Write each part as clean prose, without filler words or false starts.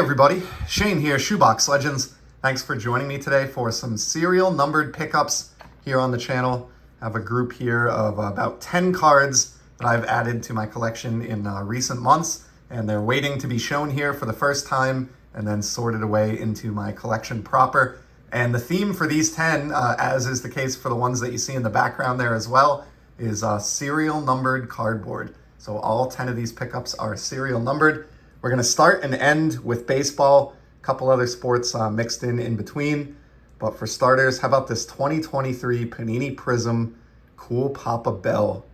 everybody, Shane here, Shoebox Legends. Thanks for joining me today for some serial numbered pickups here on the channel. I have a group here of about 10 cards that I've added to my collection in recent months, and they're waiting to be shown here for the first time and then sorted away into my collection proper. And the theme for these 10, as is the case for the ones that you see in the background there as well, is serial numbered cardboard. So all 10 of these pickups are serial numbered. We're going to start and end with baseball, a couple other sports mixed in between. But for starters, how about this 2023 Panini Prism Cool Papa Bell?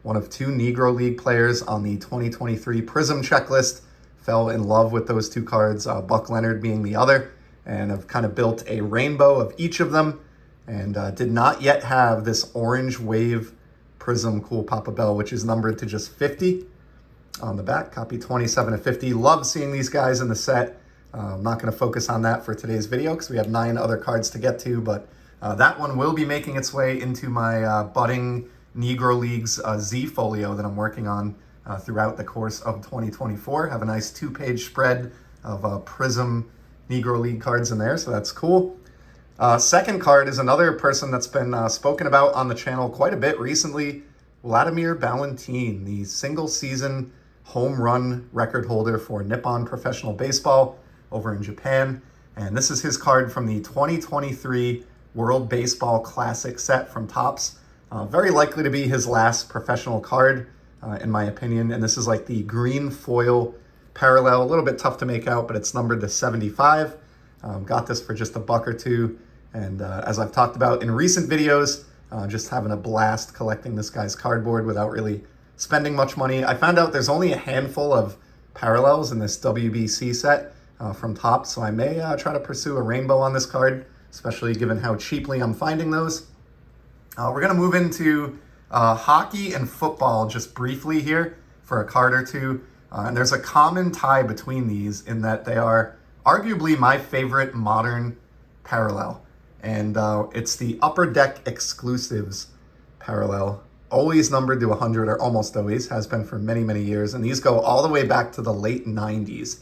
One of two Negro League players on the 2023 Prism checklist. Fell in love with those two cards, Buck Leonard being the other, and have kind of built a rainbow of each of them, and did not yet have this Orange Wave Prism Cool Papa Bell, which is numbered to just 50. On the back, copy 27 of 50. Love seeing these guys in the set. I'm not going to focus on that for today's video because we have 9 other cards to get to, but that one will be making its way into my budding Negro Leagues Z folio that I'm working on throughout the course of 2024. Have a nice 2-page spread of Prism Negro League cards in there, so that's cool. Second card is another person that's been spoken about on the channel quite a bit recently, Vladimir Valentin, the single season home run record holder for Nippon Professional Baseball over in Japan. And this is his card from the 2023 World Baseball Classic set from Topps. Very likely to be his last professional card, in my opinion. And this is like the green foil parallel, a little bit tough to make out, but it's numbered to 75. Got this for just $1 or $2. And as I've talked about in recent videos, just having a blast collecting this guy's cardboard without really spending much money. I found out there's only a handful of parallels in this WBC set from Topps, so I may try to pursue a rainbow on this card, especially given how cheaply I'm finding those. We're going to move into hockey and football just briefly here for a card or two. And there's a common tie between these in that they are arguably my favorite modern parallel. And it's the Upper Deck Exclusives parallel. Always numbered to 100, or almost always, has been for many, many years. And these go all the way back to the late 90s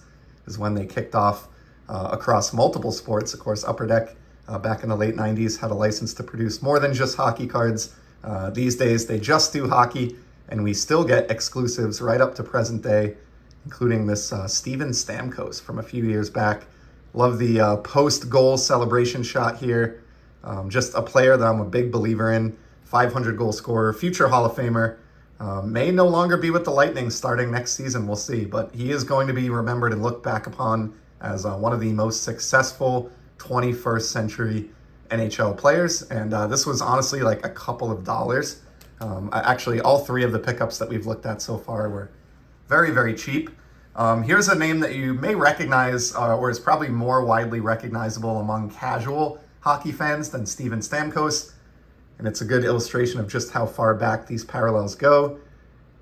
is when they kicked off across multiple sports. Of course, Upper Deck back in the late 90s had a license to produce more than just hockey cards. These days, they just do hockey, and we still get exclusives right up to present day, including this Steven Stamkos from a few years back. Love the post-goal celebration shot here. Just a player that I'm a big believer in. 500 goal scorer, future Hall of Famer. May no longer be with the Lightning starting next season, we'll see. But he is going to be remembered and looked back upon as one of the most successful 21st century NHL players. And this was honestly like a couple of dollars. Actually, all 3 of the pickups that we've looked at so far were very, very cheap. Here's a name that you may recognize, or is probably more widely recognizable among casual hockey fans than Steven Stamkos. And it's a good illustration of just how far back these parallels go.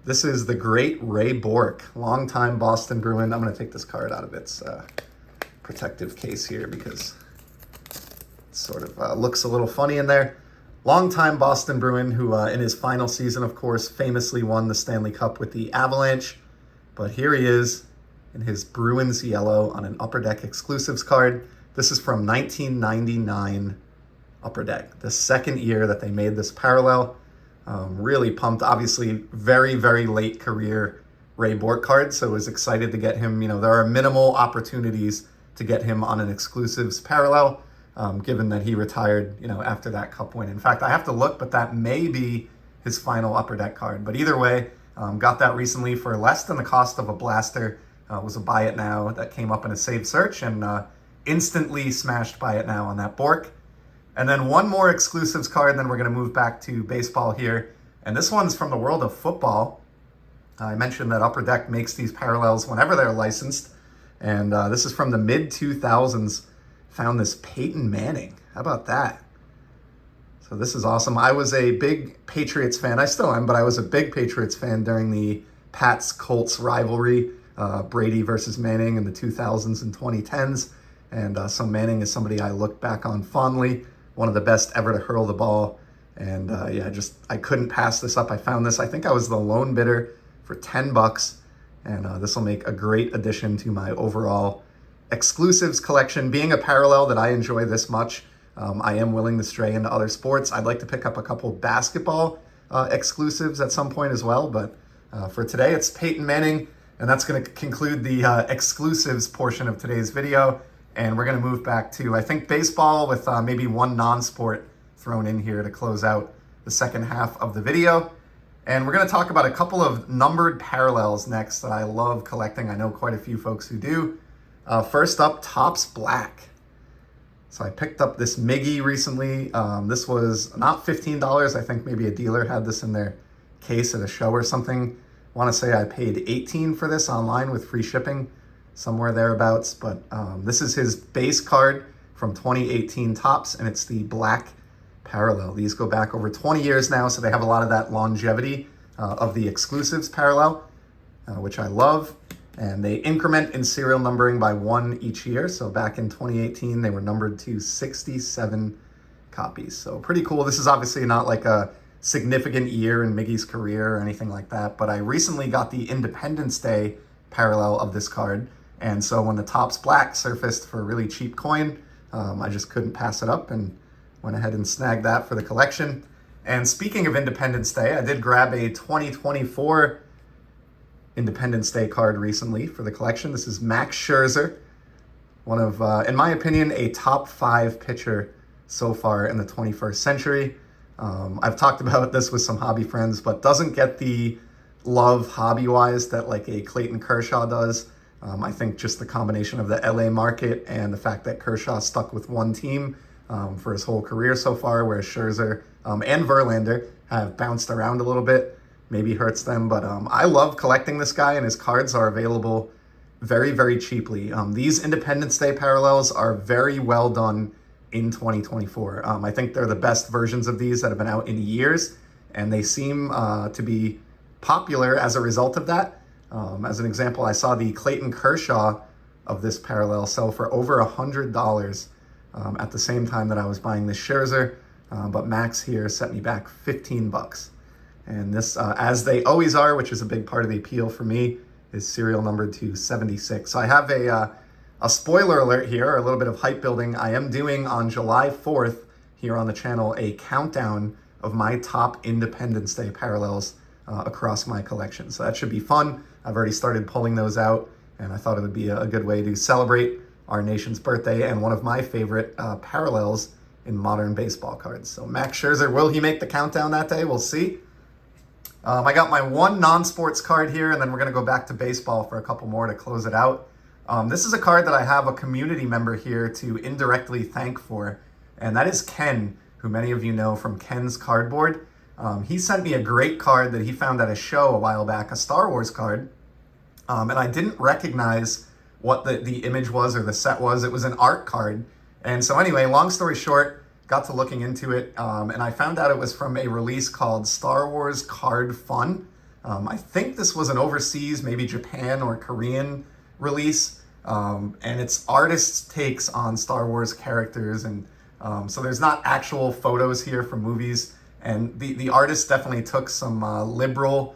This is the great Ray Bourque, longtime Boston Bruin. I'm going to take this card out of its protective case here because it sort of looks a little funny in there. Longtime Boston Bruin who in his final season, of course, famously won the Stanley Cup with the Avalanche. But here he is in his Bruins yellow on an Upper Deck Exclusives card. This is from 1999 Upper Deck, the second year that they made this parallel. Really pumped. Obviously, very, very late career Ray Bourque card, so was excited to get him. You know, there are minimal opportunities to get him on an Exclusives parallel, given that he retired, you know, after that Cup win. In fact, I have to look, but that may be his final Upper Deck card. But either way, got that recently for less than the cost of a blaster. Was a buy it now that came up in a saved search, and instantly smashed buy it now on that Bourque. And then one more Exclusives card, then we're going to move back to baseball here. And this one's from the world of football. I mentioned that Upper Deck makes these parallels whenever they're licensed. And this is from the mid-2000s. Found this Peyton Manning. How about that? So this is awesome. I was a big Patriots fan. I still am, but I was a big Patriots fan during the Pats-Colts rivalry. Brady versus Manning in the 2000s and 2010s. And so Manning is somebody I look back on fondly. One of the best ever to hurl the ball. And yeah, I couldn't pass this up. I found this. I think I was the lone bidder for $10. And this will make a great addition to my overall exclusives collection being a parallel that I enjoy this much, I am willing to stray into other sports. I'd like to pick up a couple basketball exclusives at some point as well, but for today it's Peyton Manning, and that's going to conclude the exclusives portion of today's video. And we're going to move back to, I think, baseball with maybe one non-sport thrown in here to close out the second half of the video. And we're going to talk about a couple of numbered parallels next that I love collecting. I know quite a few folks who do. First up, Topps Black. So I picked up this Miggy recently. This was not $15. I think maybe a dealer had this in their case at a show or something. I want to say I paid $18 for this online with free shipping, somewhere thereabouts. But this is his base card from 2018 Topps, and it's the black parallel. These go back over 20 years now, so they have a lot of that longevity of the exclusives parallel, which I love. And they increment in serial numbering by 1 each year. So back in 2018, they were numbered to 67 copies. So pretty cool. This is obviously not like a significant year in Miggy's career or anything like that, but I recently got the Independence Day parallel of this card. And so when the Topps Black surfaced for a really cheap coin, I just couldn't pass it up and went ahead and snagged that for the collection. And speaking of Independence Day, I did grab a 2024 Independence Day card recently for the collection. This is Max Scherzer, one of, in my opinion, a top 5 pitcher so far in the 21st century. I've talked about this with some hobby friends, but doesn't get the love hobby-wise that like a Clayton Kershaw does. I think just the combination of the LA market and the fact that Kershaw stuck with one team for his whole career so far, whereas Scherzer and Verlander have bounced around a little bit, maybe hurts them. But I love collecting this guy, and his cards are available very, very cheaply. These Independence Day parallels are very well done in 2024. I think they're the best versions of these that have been out in years, and they seem to be popular as a result of that. As an example, I saw the Clayton Kershaw of this parallel sell for over $100 at the same time that I was buying this Scherzer, but Max here set me back $15. And this, as they always are, which is a big part of the appeal for me, is serial numbered to 76. So I have a spoiler alert here, a little bit of hype building. I am doing on July 4th here on the channel a countdown of my top Independence Day parallels across my collection. So that should be fun. I've already started pulling those out, and I thought it would be a good way to celebrate our nation's birthday and one of my favorite parallels in modern baseball cards. So Max Scherzer, will he make the countdown that day? We'll see. I got my one non-sports card here, and then we're going to go back to baseball for a couple more to close it out. This is a card that I have a community member here to indirectly thank for, and that is Ken, who many of you know from Ken's Cardboard. He sent me a great card that he found at a show a while back, a Star Wars card, and I didn't recognize what the image was or the set was. It was an art card. And so anyway, long story short, got to looking into it, and I found out it was from a release called Star Wars Card Fun. I think this was an overseas, maybe Japan or Korean release, and it's artists' takes on Star Wars characters, and so there's not actual photos here from movies, and the artist definitely took some liberal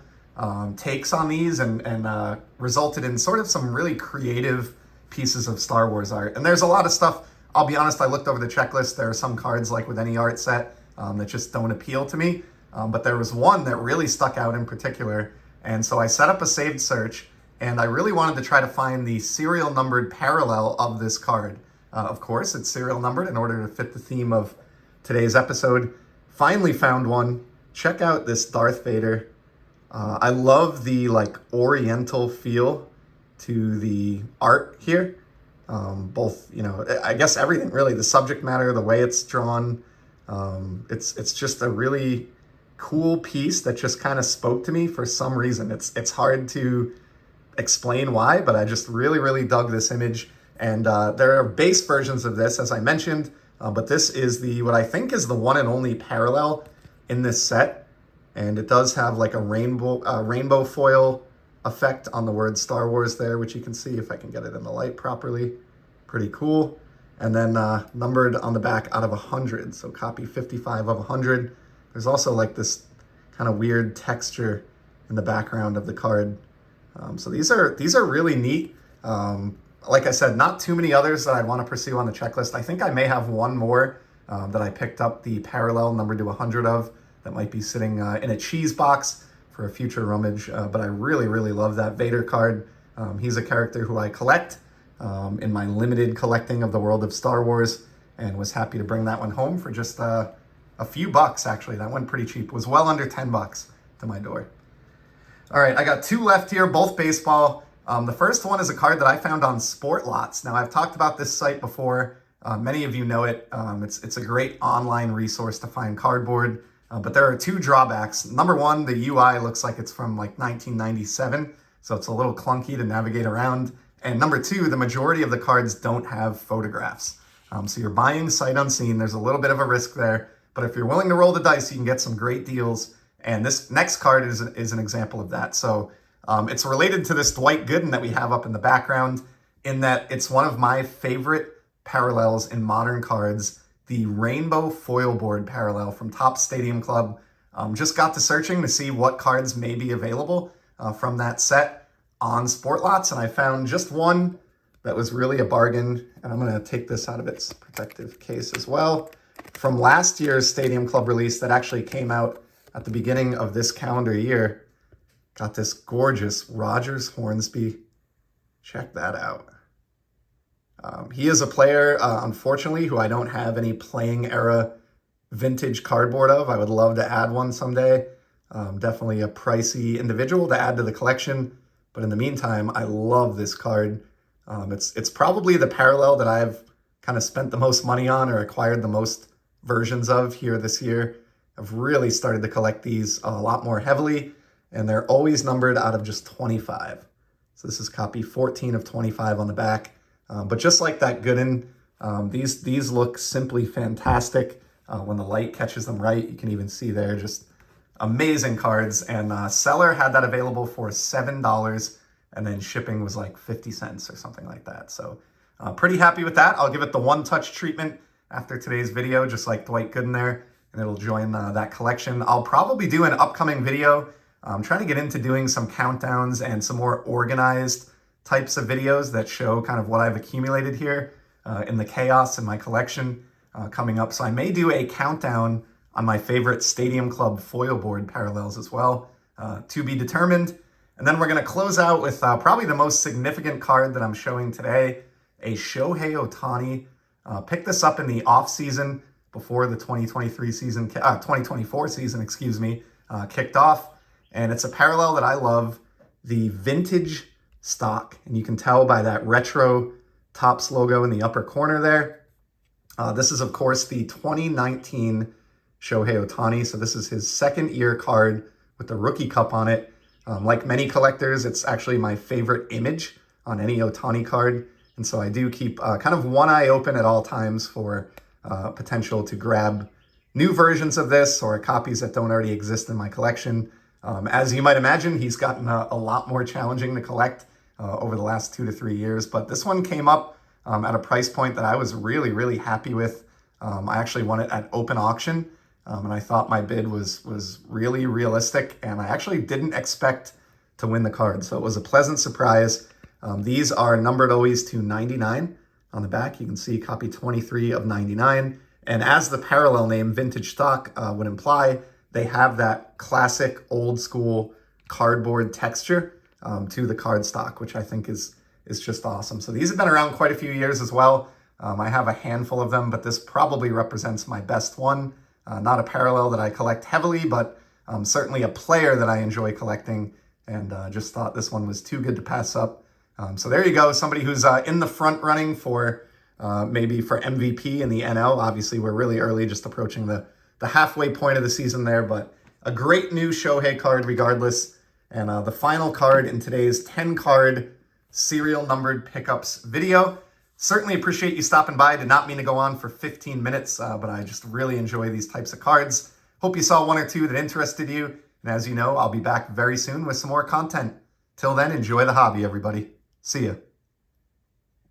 takes on these and resulted in sort of some really creative pieces of Star Wars art. And there's a lot of stuff. I'll be honest, I looked over the checklist. There are some cards, like with any art set, that just don't appeal to me. But there was one that really stuck out in particular. And so I set up a saved search, and I really wanted to try to find the serial numbered parallel of this card. Of course, it's serial numbered in order to fit the theme of today's episode. Finally found one. Check out this Darth Vader. I love the like oriental feel to the art here. Both, you know, I guess everything really, the subject matter, the way it's drawn, it's just a really cool piece that just kind of spoke to me for some reason. It's hard to explain why, but I just really dug this image. And there are base versions of this, as I mentioned, but this is what I think is the one and only parallel in this set. And it does have like a rainbow foil effect on the word Star Wars there, which you can see if I can get it in the light properly. Pretty cool. And then numbered on the back out of 100. So copy 55 of 100. There's also like this kind of weird texture in the background of the card. So these are really neat. like I said, not too many others that I'd want to pursue on the checklist. I think I may have one more that I picked up the parallel numbered to 100 of that might be sitting in a cheese box for a future rummage. But I really, really love that Vader card. He's a character who I collect in my limited collecting of the world of Star Wars, and was happy to bring that one home for just a few bucks, actually. That went pretty cheap. It was well under 10 bucks to my door. All right, I got two left here, both baseball. The first one is a card that I found on Sportlots. Now, I've talked about this site before. Many of you know it. It's a great online resource to find cardboard, but there are two drawbacks. Number one, the UI looks like it's from like 1997, so it's a little clunky to navigate around. And number two, the majority of the cards don't have photographs. So you're buying sight unseen. There's a little bit of a risk there, but if you're willing to roll the dice, you can get some great deals. And this next card is an example of that. So it's related to this Dwight Gooden that we have up in the background, in that it's one of my favorite parallels in modern cards, the Rainbow Foil Board parallel from Topps Stadium Club. Just got to searching to see what cards may be available from that set on Sportlots, and I found just one that was really a bargain, and I'm going to take this out of its protective case as well, from last year's Stadium Club release that actually came out at the beginning of this calendar year. Got this gorgeous Rogers Hornsby. Check that out. He is a player, unfortunately, who I don't have any playing era vintage cardboard of. I would love to add one someday. Definitely a pricey individual to add to the collection, but in the meantime, I love this card. It's probably the parallel that I've kind of spent the most money on or acquired the most versions of here this year. I've really started to collect these a lot more heavily, and they're always numbered out of just 25. So this is copy 14 of 25 on the back. But just like that Gooden, these look simply fantastic. When the light catches them right, you can even see there, just amazing cards. And seller had that available for $7, and then shipping was like 50 cents or something like that. So pretty happy with that. I'll give it the one-touch treatment after today's video, just like Dwight Gooden there, and it'll join that collection. I'll probably do an upcoming video. I'm trying to get into doing some countdowns and some more organized types of videos that show kind of what I've accumulated here in the chaos in my collection coming up. So I may do a countdown on my favorite Stadium Club foil board parallels as well, to be determined. And then we're going to close out with probably the most significant card that I'm showing today, a Shohei Ohtani. Picked this up in the off season before the 2023 season, 2024 season, excuse me, kicked off. And it's a parallel that I love, the vintage stock. And you can tell by that retro Topps logo in the upper corner there. This is, of course, the 2019 Shohei Ohtani. So this is his second year card with the rookie cup on it. Like many collectors, it's actually my favorite image on any Ohtani card. And so I do keep kind of one eye open at all times for potential to grab new versions of this or copies that don't already exist in my collection. As you might imagine, he's gotten a lot more challenging to collect over the last 2 to 3 years. But this one came up at a price point that I was really, really happy with. I actually won it at open auction, and I thought my bid was really realistic, and I actually didn't expect to win the card. So it was a pleasant surprise. These are numbered always to 99 on the back. You can see copy 23 of 99. And as the parallel name, vintage stock, would imply, they have that classic old school cardboard texture to the card stock, which I think is just awesome. So these have been around quite a few years as well. I have a handful of them, but this probably represents my best one. Not a parallel that I collect heavily, but certainly a player that I enjoy collecting, and just thought this one was too good to pass up. So there you go, somebody who's in the front running for maybe for MVP in the NL. Obviously, we're really early, just approaching the halfway point of the season there, but a great new Shohei card regardless. And the final card in today's 10-card serial numbered pickups video. Certainly appreciate you stopping by. Did not mean to go on for 15 minutes, but I just really enjoy these types of cards. Hope you saw one or two that interested you. And as you know, I'll be back very soon with some more content. Till then, enjoy the hobby, everybody. See ya.